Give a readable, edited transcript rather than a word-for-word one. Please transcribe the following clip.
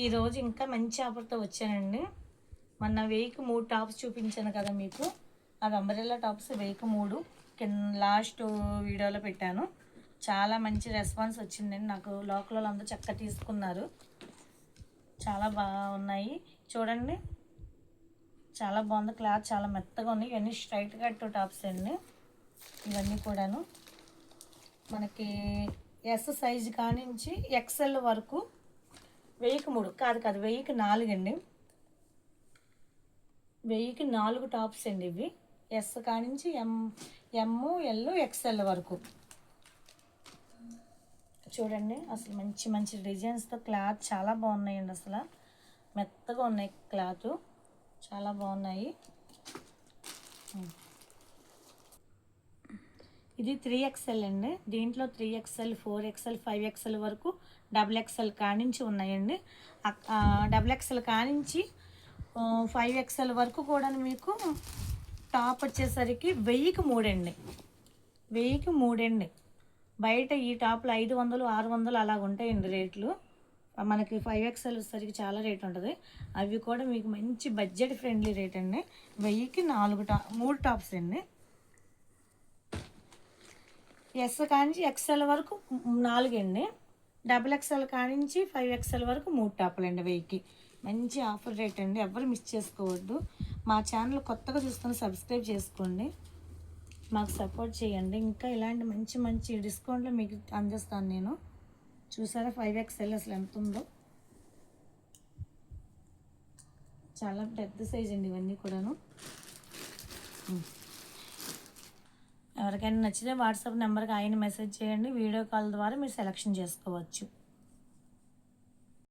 ఈరోజు ఇంకా మంచి ఆఫర్తో వచ్చానండి. మొన్న 1000కి 3 టాప్స్ చూపించాను కదా మీకు, అవి అంబ్రెల్లా టాప్స్ 1000కి 3 లాస్ట్ వీడియోలో పెట్టాను. చాలా మంచి రెస్పాన్స్ వచ్చిందండి. నాకు లోకల్ వాళ్ళందరూ చక్కగా తీసుకున్నారు. చాలా బాగున్నాయి చూడండి, చాలా బాగుంది. క్లాత్ చాలా మెత్తగా ఉన్నాయి. ఇవన్నీ స్ట్రైట్ కట్ టాప్స్ అండి. ఇవన్నీ కూడాను మనకి ఎస్ సైజు కానించి ఎక్సెల్ వరకు 1000కి 3 కాదు 1000కి 4 అండి. 1000కి 4 టాప్స్ అండి ఇవి. ఎస్ కానించి ఎల్ ఎక్స్ఎల్ వరకు చూడండి. అసలు మంచి మంచి డిజైన్స్తో క్లాత్ చాలా బాగున్నాయండి. అసలు మెత్తగా ఉన్నాయి, క్లాత్ చాలా బాగున్నాయి. ఇది 3XL అండి. దీంట్లో 3XL, 4XL, 5XL వరకు XXL కానించి ఉన్నాయండి. XXL కానించి 5XL వరకు కూడా మీకు టాప్ వచ్చేసరికి 1000కి 3 అండి. 1000కి 3 అండి. బయట ఈ టాప్లు 500, 600 అలాగ ఉంటాయండి రేట్లు. మనకి 5XL వచ్చేసరికి చాలా రేట్ ఉంటుంది. అవి కూడా మీకు మంచి బడ్జెట్ ఫ్రెండ్లీ రేట్ అండి. 1000కి 3 టాప్స్ అండి. ఎస్ కానించి ఎక్స్ఎల్ వరకు 4 అండి. XXL కానించి 5XL వరకు 3 టాపులు అండి 1000కి. మంచి ఆఫర్ రేట్ అండి, ఎవరు మిస్ చేసుకోవద్దు. మా ఛానల్ కొత్తగా చూసుకొని సబ్స్క్రైబ్ చేసుకోండి, మాకు సపోర్ట్ చేయండి. ఇంకా ఇలాంటి మంచి మంచి డిస్కౌంట్లో మీకు అందిస్తాను నేను. చూసారా 5XL అసలు ఎంత ఉందో, చాలా పెద్ద సైజ్ అండి ఇవన్నీ కూడాను. ఎవరికైనా నచ్చితే వాట్సాప్ నెంబర్కి ఆయన మెసేజ్ చేయండి. వీడియో కాల్ ద్వారా మీరు సెలెక్షన్ చేసుకోవచ్చు.